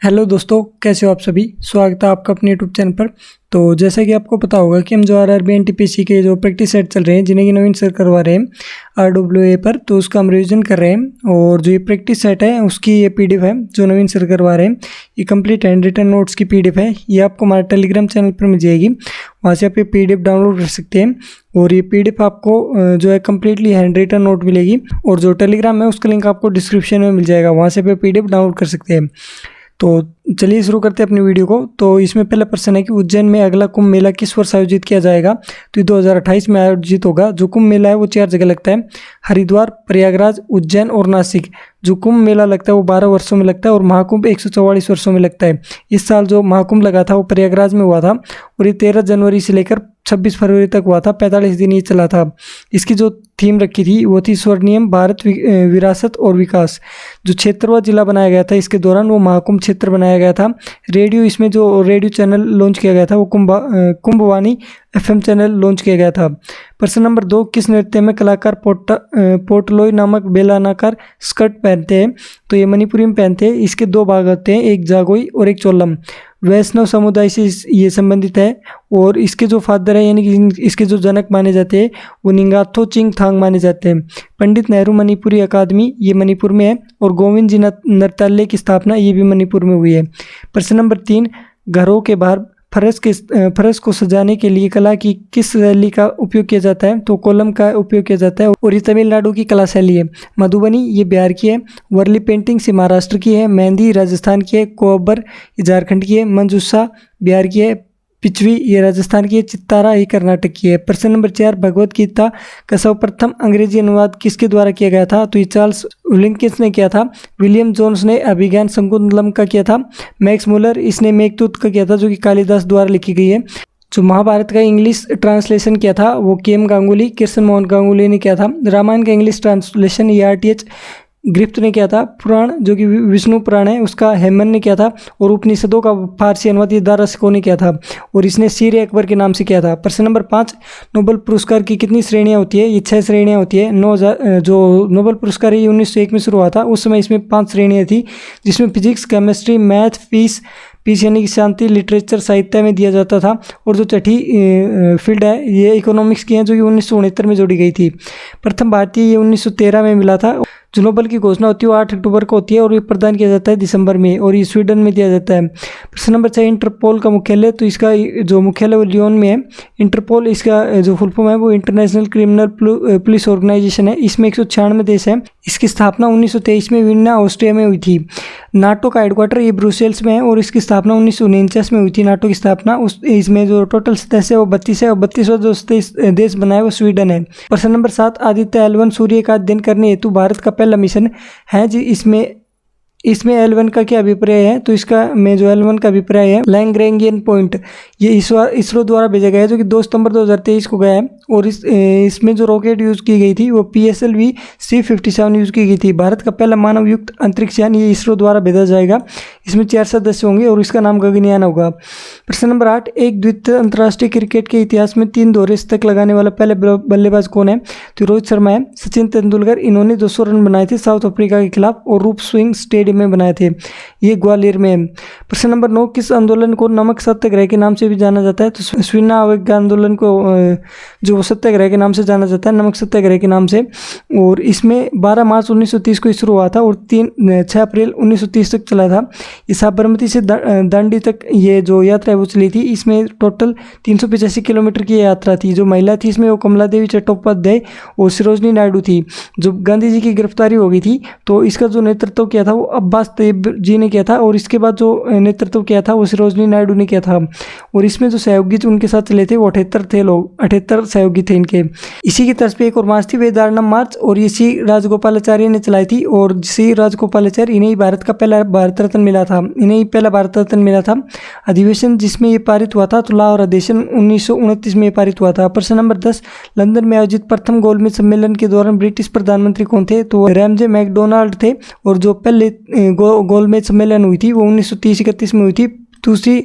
Hello दोस्तों, कैसे हो आप सभी। स्वागत है आपका अपने यूट्यूब चैनल पर। तो जैसा कि आपको पता होगा कि हम जो आरआरबी एनटीपीसी के जो प्रैक्टिस सेट चल रहे हैं, जिन्हें कि नवीन सर करवा रहे हैं आरडब्ल्यूए पर, तो उसका हम रिवीजन कर रहे हैं। और जो ये प्रैक्टिस सेट है उसकी ये पीडीएफ है जो नवीन सर करवा रहे हैं। ये कंप्लीट हैंड रिटन नोट्स की पीडीएफ है। ये आपको हमारे टेलीग्राम चैनल पर मिल जाएगी, वहाँ से आप ये पीडीएफ डाउनलोड कर सकते हैं। और ये पीडीएफ आपको जो है कम्प्लीटली हैंड रिटन नोट मिलेगी। और जो टेलीग्राम है उसका लिंक आपको डिस्क्रिप्शन में मिल जाएगा, वहाँ से आप पीडीएफ डाउनलोड कर सकते हैं। तो चलिए शुरू करते हैं अपनी वीडियो को। तो इसमें पहला प्रश्न है कि उज्जैन में अगला कुंभ मेला किस वर्ष आयोजित किया जाएगा। तो ये 2028 में आयोजित होगा। जो कुंभ मेला है वो 4 जगह लगता है, हरिद्वार, प्रयागराज, उज्जैन और नासिक। जो कुंभ मेला लगता है वो 12 वर्षों में लगता है और महाकुंभ 144 वर्षों में लगता है। इस साल जो महाकुंभ लगा था वो प्रयागराज में हुआ था और ये 13 जनवरी से लेकर 26 फरवरी तक हुआ था। 45 दिन ये चला था। इसकी जो थीम रखी थी वो थी स्वर्णिम भारत विरासत और विकास। जो क्षेत्रवार जिला बनाया गया था इसके दौरान वो महाकुंभ क्षेत्र बनाया गया था। रेडियो, इसमें जो रेडियो चैनल लॉन्च किया गया था वो कुंभवाणी एफएम चैनल लॉन्च किया गया था। प्रश्न नंबर 2, किस नृत्य में कलाकार पोटलोई नामक बेलानाकार स्कर्ट पहनते हैं। तो ये मणिपुरी में पहनते हैं। इसके 2 भाग होते हैं, एक जागोई और एक चोलम। वैष्णव समुदाय से ये संबंधित है। और इसके जो फादर है यानी कि इसके जो जनक माने जाते हैं वो निंगाथो चिंगथांग माने जाते हैं। पंडित नेहरू मणिपुरी अकादमी ये मणिपुर में है। और गोविंद जी नृत्यालय की स्थापना ये भी मणिपुर में हुई है। प्रश्न नंबर 3, घरों के बाहर फर्श को सजाने के लिए कला की किस शैली का उपयोग किया जाता है। तो कोलम का उपयोग किया जाता है और ये तमिलनाडु की कला शैली है। मधुबनी ये बिहार की है। वर्ली पेंटिंग से महाराष्ट्र की है। मेहंदी राजस्थान की है। कोबर ये झारखंड की है। मंजूषा बिहार की है। पिछवी ये राजस्थान की है। चित्तारा ये कर्नाटक की है। प्रश्न नंबर 4, भगवत गीता का सर्वप्रथम अंग्रेजी अनुवाद किसके द्वारा किया गया था। तो ये चार्ल्स विलियम्स ने किया था। विलियम जोन्स ने अभिज्ञान शकुंतलम का किया था। मैक्स मुलर इसने मेघदूत का किया था जो कि कालिदास द्वारा लिखी गई है। जो महाभारत का इंग्लिश ट्रांसलेशन किया था वो केएम गांगुली, कृष्ण मोहन गांगुली ने किया था। रामायण का इंग्लिश ट्रांसलेशन ये आरटीएच ग्रिफ्ट ने किया था। पुराण जो कि विष्णु पुराण है उसका हेमन ने किया था। और उपनिषदों का फारसी अनुवाद ये दारासिको ने किया था और इसने शीर अकबर के नाम से किया था। प्रश्न नंबर 5, नोबेल पुरस्कार की कितनी श्रेणियां होती है। ये 6 श्रेणियां होती है। 9000 जो नोबेल पुरस्कार है ये 1901 में शुरू हुआ था। उस समय इसमें 5 श्रेणियाँ थी, जिसमें फिजिक्स, केमिस्ट्री, मैथ, पीस यानी कि शांति, लिटरेचर, साहित्य में दिया जाता था। और जो छठी फील्ड है ये इकोनॉमिक्स की है जो कि 1969 में जोड़ी गई थी। प्रथम भारतीय ये 1913 में मिला था। जो नोबेल की घोषणा होती है वो 8 अक्टूबर को होती है और ये प्रदान किया जाता है दिसंबर में और ये स्वीडन में दिया जाता है। प्रश्न नंबर 6, इंटरपोल का मुख्यालय। तो इसका जो मुख्यालय वो लियोन में है। इंटरपोल इसका जो फुल फॉर्म है वो इंटरनेशनल क्रिमिनल पुलिस ऑर्गेनाइजेशन है। इसमें 196 देश हैं। इसकी स्थापना 1923 में वियना ऑस्ट्रिया में हुई थी। नाटो का हेडक्वार्टर ये ब्रुसेल्स में है और इसकी स्थापना 1949 में हुई थी। नाटो की स्थापना इसमें जो टोटल सदस्य है वो 32 है और 32वां जो देश बना है वो स्वीडन है। प्रश्न नंबर 7, आदित्य L1 सूर्य का अध्ययन करने हेतु भारत का पहला मिशन है जी। इसमें L1 का क्या अभिप्राय है। तो इसका में जो L1 का अभिप्राय है लैग्रैंजियन पॉइंट, ये इसरो द्वारा भेजा गया है जो कि 2 सितंबर 2023 को गया है। और इसमें जो रॉकेट यूज़ की गई थी वो PSLV C57 यूज़ की गई थी। भारत का पहला मानव युक्त अंतरिक्ष यान ये इसरो द्वारा भेजा जाएगा। इसमें 4 सदस्य होंगे और इसका नाम गगनयान होगा। प्रश्न नंबर 8, एक द्वितीय अंतर्राष्ट्रीय क्रिकेट के इतिहास में 3 दोहरे शतक लगाने वाला पहले बल्लेबाज कौन है। तो रोहित शर्मा है। सचिन तेंदुलकर, इन्होंने 200 रन बनाए थे साउथ अफ्रीका के खिलाफ और रूप स्विंग स्टेडियम में बनाए थे, ये ग्वालियर में है। प्रश्न नंबर 9, किस आंदोलन को नमक सत्याग्रह के नाम से भी जाना जाता है। तो स्वीना अवज्ञा आंदोलन को जो सत्याग्रह के नाम से जाना जाता है, नमक सत्याग्रह के नाम से। और इसमें 12 मार्च 1930 को शुरू हुआ था और 6 अप्रैल 1930 तक चला था। ये साबरमती से दांडी तक ये जो यात्रा है वो चली थी। इसमें टोटल 385 किलोमीटर की यात्रा थी। जो महिला थी इसमें वो कमला देवी चट्टोपाध्याय और सरोजनी नायडू थी। जो गांधी जी की गिरफ्तारी हो गई थी तो इसका जो नेतृत्व किया था वो अब्बास तैयब जी ने किया था और इसके बाद जो नेतृत्व किया था वो सरोजनी नायडू ने किया था। और इसमें जो सहयोगी उनके साथ चले थे वो 78 थे लोग, 78 सहयोगी थे इनके। इसी की तर्ज पे एक और मार्च थी वेदारणम मार्च और ये सी राजगोपालाचार्य ने चलाई थी। और सी राजगोपालाचार्य इन्हें ही भारत का पहला भारत रत्न मिला था। इन्हें ही पहला भारत रत्न मिला था। अधिवेशन जिसमें ये पारित हुआ था तो लाहौर अधिवेशन 1929 में पारित हुआ था। प्रश्न नंबर 10, लंदन में आयोजित प्रथम गोलमेज सम्मेलन के दौरान ब्रिटिश प्रधानमंत्री कौन थे। तो रैमजे मैकडोनाल्ड थे। और जो पहले गोलमेज सम्मेलन हुई थी वो 1930-31 में हुई थी। दूसरी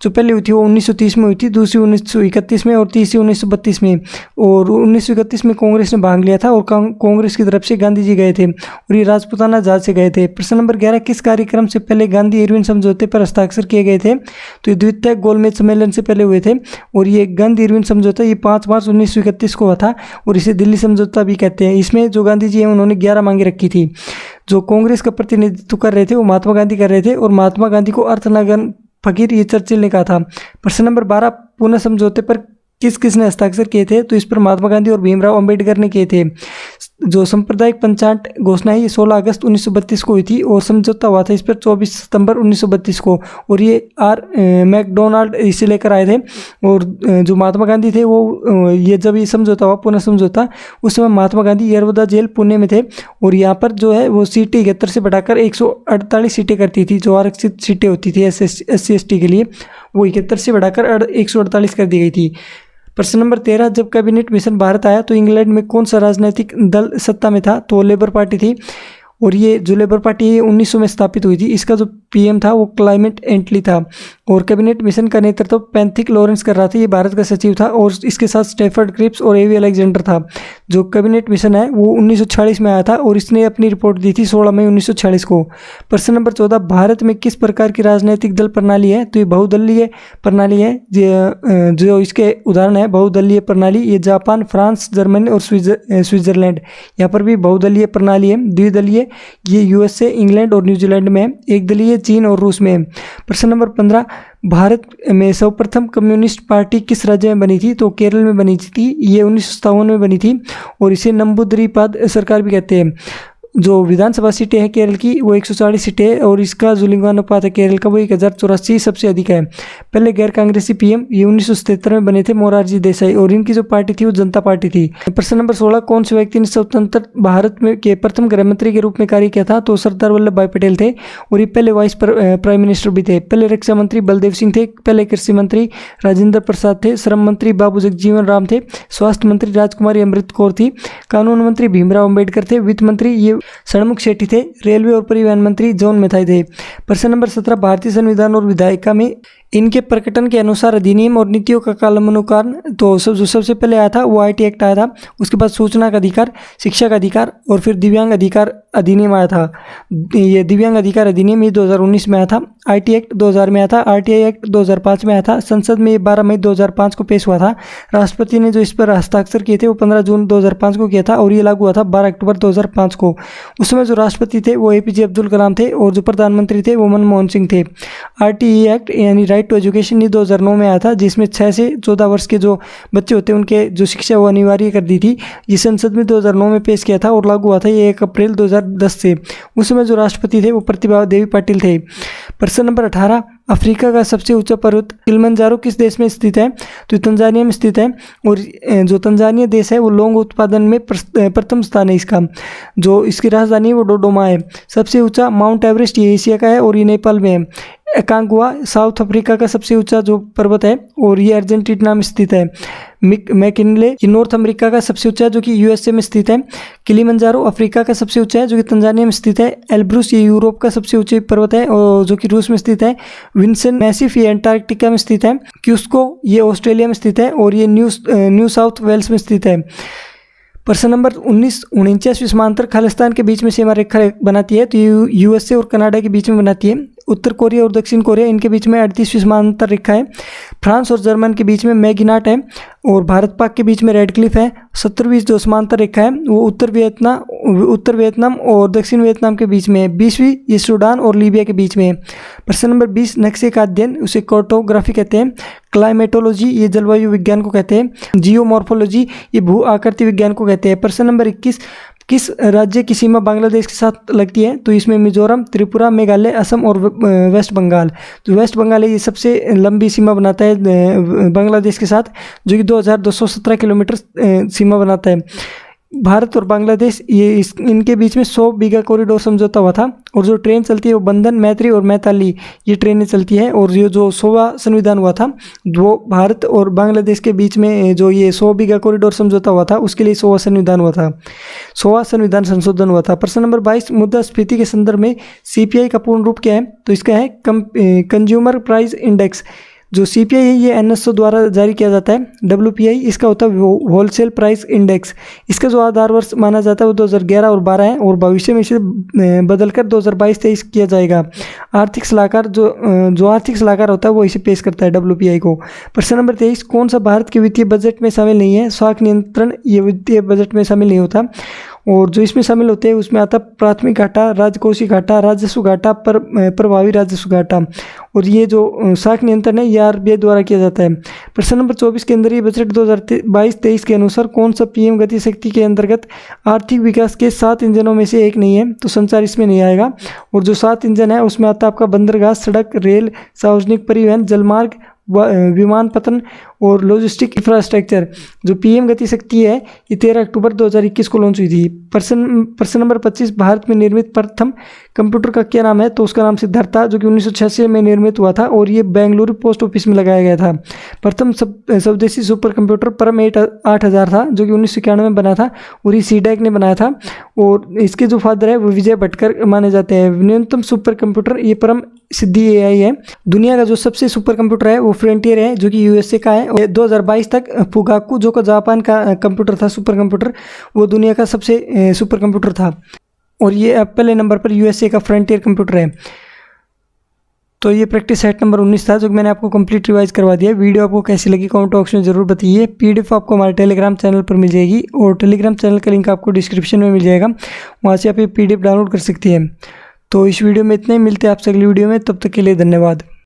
जो पहले हुई थी वो 1930 में हुई थी, दूसरी 1931 में और तीसरी 1932 में। और 1931 में कांग्रेस ने भाग लिया था और कांग्रेस की तरफ से गांधी जी गए थे और ये राजपूताना जहाज से गए थे। प्रश्न नंबर 11, किस कार्यक्रम से पहले गांधी इरविन समझौते पर हस्ताक्षर किए गए थे? तो ये द्वितीय गोलमेज सम्मेलन से पहले हुए थे और ये गांधी इरविन समझौता ये 5 मार्च 1931 को हुआ था और इसे दिल्ली समझौता भी कहते हैं। इसमें जो गांधी जी हैं उन्होंने 11 मांगे रखी थी। जो कांग्रेस का प्रतिनिधित्व कर रहे थे वो महात्मा गांधी कर रहे थे और महात्मा गांधी को अर्थनगन फकीर ये चर्चिल ने कहा था। प्रश्न नंबर 12, पुनः समझौते पर किस किसने हस्ताक्षर किए थे? तो इस पर महात्मा गांधी और भीमराव अंबेडकर ने किए थे। जो सांप्रदायिक पंचायत घोषणा है ये 16 अगस्त 1932 को हुई थी और समझौता हुआ था इस पर 24 सितंबर 1932 को और ये मैकडोनाल्ड इसे लेकर आए थे। और जो महात्मा गांधी थे वो ये जब ये समझौता हुआ पुनः समझौता उस समय महात्मा गांधी यरवदा जेल पुणे में थे और यहाँ पर जो है वो सीटें 71 से बढ़ाकर 148 सीटें करती थी। जो आरक्षित सीटें होती थी SC/ST के लिए वो 71 से बढ़ाकर 148 कर दी गई थी। प्रश्न नंबर 13, जब कैबिनेट मिशन भारत आया तो इंग्लैंड में कौन सा राजनीतिक दल सत्ता में था? तो लेबर पार्टी थी और ये जो लेबर पार्टी है 1900 में स्थापित हुई थी। इसका जो PM था वो क्लाइमेट एंटली था और कैबिनेट मिशन का नेतृत्व पैंथिक लॉरेंस कर रहा था, ये भारत का सचिव था और इसके साथ स्टेफर्ड क्रिप्स और AV अलेक्जेंडर था। जो कैबिनेट मिशन है वो 1946 में आया था और इसने अपनी रिपोर्ट दी थी 16 मई 1946 को। प्रश्न नंबर 14, भारत में किस प्रकार की राजनीतिक दल प्रणाली है? तो ये बहुदलीय प्रणाली है। जो इसके उदाहरण है बहुदलीय प्रणाली ये जापान, फ्रांस, जर्मनी और स्विट्जरलैंड, यहाँ पर भी बहुदलीय प्रणाली है। द्विदलीय ये USA, इंग्लैंड और न्यूजीलैंड में, एक दलीय चीन और रूस में। प्रश्न नंबर 15, भारत में सर्वप्रथम कम्युनिस्ट पार्टी किस राज्य में बनी थी? तो केरल में बनी थी। ये 1957 में बनी थी और इसे नंबूदरीपाद सरकार भी कहते हैं। जो विधानसभा सीटें हैं केरल की वो 140 सीटें हैं और इसका जो लिंगानुपात है केरल का वो 1084 सबसे अधिक है। पहले गैर कांग्रेसी PM ये 1977 में बने थे मोरारजी देसाई और इनकी जो पार्टी थी वो जनता पार्टी थी। प्रश्न नंबर 16, कौन से व्यक्ति ने स्वतंत्र भारत में के प्रथम गृह मंत्री के रूप में कार्य किया था? तो सरदार वल्लभ भाई पटेल थे और ये पहले वाइस प्राइम मिनिस्टर भी थे। पहले रक्षा मंत्री बलदेव सिंह थे, पहले कृषि मंत्री राजेंद्र प्रसाद थे, श्रम मंत्री बाबू जगजीवन राम थे, स्वास्थ्य मंत्री राजकुमारी अमृत कौर थी, कानून मंत्री भीमराव अंबेडकर थे, वित्त मंत्री ये षणमुख शेट्टी थे, रेलवे और परिवहन मंत्री जॉन मेथाई थे। प्रश्न नंबर 17, भारतीय संविधान और विधायिका में इनके प्रकटन के अनुसार अधिनियम और नीतियों का कालानुक्रम तो जो सबसे पहले आया था वो IT एक्ट आया था, उसके बाद सूचना का अधिकार, शिक्षा का अधिकार और फिर दिव्यांग अधिकार अधिनियम आया था। ये दिव्यांग अधिकार अधिनियम ये 2019 में आया था। IT एक्ट 2000 में आया था, RTI एक्ट 2005 में आया था। संसद में ये 12 मई 2005 को पेश हुआ था। राष्ट्रपति ने जो इस पर हस्ताक्षर किए थे वो 15 जून 2005 को किया था और ये लागू हुआ था 12 अक्टूबर 2005 को। उस समय जो राष्ट्रपति थे वो APJ अब्दुल कलाम थे और जो प्रधानमंत्री थे वो मनमोहन सिंह थे। RTE एक्ट यानी राइट टू एजुकेशन ये 2009 में आया था, जिसमें 6 से 14 वर्ष के जो बच्चे होते हैं उनके जो शिक्षा वो अनिवार्य कर दी थी। ये संसद में 2009 में पेश किया था और लागू हुआ था ये 1 अप्रैल 2010 से। उस समय जो राष्ट्रपति थे वो प्रतिभा देवी पाटिल थे। प्रश्न नंबर 18, अफ्रीका का सबसे ऊंचा पर्वत किलिमंजारो किस देश में स्थित है? तो तंजानिया में स्थित है और जो तंजानिया देश है वो लौंग उत्पादन में प्रथम स्थान है इसका। जो इसकी राजधानी है वो डोडोमा है। सबसे ऊंचा माउंट एवरेस्ट ये एशिया का है और ये नेपाल में है। एकांगुआ साउथ अफ्रीका का सबसे ऊंचा जो पर्वत है और ये अर्जेंटीना में स्थित है। मैकिनले ये नॉर्थ अमेरिका का सबसे ऊंचा है जो कि USA में स्थित है। किलिमंजारो अफ्रीका का सबसे ऊंचा है जो कि तंजानिया में स्थित है। एल्ब्रुस ये यूरोप का सबसे ऊंचा पर्वत है और जो कि रूस में स्थित है। विंसन मैसिफ ये अंटार्कटिका में स्थित है। क्यूस्को ये ऑस्ट्रेलिया में स्थित है और ये न्यू साउथ वेल्स में स्थित है। प्रश्न नंबर 19, 49वीं समांतर खालिस्तान के बीच में सीमा रेखा बनाती है तो USA और कनाडा के बीच में बनाती है। उत्तर कोरिया और दक्षिण कोरिया इनके बीच में 38वीं समांतर रेखा है। फ्रांस और जर्मन के बीच में मैगिनाट है और भारत पाक के बीच में रेड क्लिफ है। 17वीं जो समांतर रेखा है वो उत्तर वियतनाम और दक्षिण वियतनाम के बीच में है। 20वीं ये सूडान और लीबिया के बीच में है। प्रश्न नंबर 20, नक्शे का अध्ययन उसे कार्टोग्राफी कहते हैं। क्लाइमेटोलॉजी ये जलवायु विज्ञान को कहते हैं। जियोमॉर्फोलॉजी ये भू आकृति विज्ञान को कहते हैं। प्रश्न नंबर 21, किस राज्य की सीमा बांग्लादेश के साथ लगती है? तो इसमें मिजोरम, त्रिपुरा, मेघालय, असम और वेस्ट बंगाल। तो वेस्ट बंगाल ये सबसे लंबी सीमा बनाता है बांग्लादेश के साथ, जो कि 2217 किलोमीटर सीमा बनाता है। भारत और बांग्लादेश इनके बीच में 100 बीघा कॉरिडोर समझौता हुआ था। और जो ट्रेन चलती है वो बंधन, मैत्री और मैताली ये ट्रेनें चलती हैं। और ये जो 100वां संविधान हुआ था वो भारत और बांग्लादेश के बीच में जो ये 100 बीघा कॉरिडोर समझौता हुआ था उसके लिए 100वां संविधान हुआ था, 100वां संविधान संशोधन हुआ था। प्रश्न नंबर 22, मुद्रास्फीति के संदर्भ में सीपीआई का पूर्ण रूप क्या है? तो इसका है कंज्यूमर प्राइस इंडेक्स। जो सीपीआई है ये एनएसओ द्वारा जारी किया जाता है। डब्ल्यूपीआई इसका होता है होलसेल प्राइस इंडेक्स। इसका जो आधार वर्ष माना जाता है वो 2011 और 12 है और भविष्य में इसे बदलकर 2022-23 किया जाएगा। आर्थिक सलाहकार जो आर्थिक सलाहकार होता है वो इसे पेश करता है डब्ल्यूपीआई को। प्रश्न नंबर 23, कौन सा भारत के वित्तीय बजट में शामिल नहीं है? स्वास्थ्य नियंत्रण ये वित्तीय बजट में शामिल नहीं होता। और जो इसमें शामिल होते हैं उसमें आता प्राथमिक घाटा, राजकोषीय घाटा, राजस्व घाटा, प्रभावी राजस्व घाटा। और ये जो साख नियंत्रण है ये आरबीआई द्वारा किया जाता है। प्रश्न नंबर 24, केंद्रीय बजट 2022-23 के अनुसार कौन सा पीएम गति शक्ति के अंतर्गत आर्थिक विकास के 7 इंजनों में से एक नहीं है? तो संचार इसमें नहीं आएगा। और जो 7 इंजन है उसमें आता है आपका बंदरगाह, सड़क, रेल, सार्वजनिक परिवहन, जलमार्ग, विमानपत्तन और लॉजिस्टिक इंफ्रास्ट्रक्चर। जो पीएम गति शक्ति है ये 13 अक्टूबर 2021 को लॉन्च हुई थी। प्रश्न नंबर 25, भारत में निर्मित प्रथम कंप्यूटर का क्या नाम है? तो उसका नाम सिद्धार्थ था, जो कि 1986 में निर्मित हुआ था और ये बेंगलुरु पोस्ट ऑफिस में लगाया गया था। प्रथम स्वदेशी सुपर कंप्यूटर परम 8000 था, जो कि 1991 में बना था और ये सीडैक ने बनाया था। और इसके जो फादर है वो विजय भटकर माने जाते हैं। न्यूनतम सुपर कंप्यूटर ये परम सिद्धि एआई है। दुनिया का जो सबसे सुपर कंप्यूटर है वो फ्रंटियर है, जो कि यूएसए का है। 2022 तक फुगाकू जो का जापान का कंप्यूटर था सुपर कंप्यूटर, वो दुनिया का सबसे सुपर कंप्यूटर था। और ये पहले नंबर पर यूएसए का फ्रंटियर कंप्यूटर है। तो ये प्रैक्टिस सेट नंबर 19 था, जो मैंने आपको कंप्लीट रिवाइज करवा दिया। वीडियो आपको कैसी लगी कमेंट बॉक्स में जरूर बताइए। पीडीएफ आपको हमारे टेलीग्राम चैनल पर मिल जाएगी और टेलीग्राम चैनल का लिंक आपको डिस्क्रिप्शन में मिल जाएगा, वहाँ से आप ये पीडीएफ डाउनलोड कर सकती हैं। तो इस वीडियो में इतने ही, मिलते हैं आपसे अगली वीडियो में, तब तक के लिए धन्यवाद।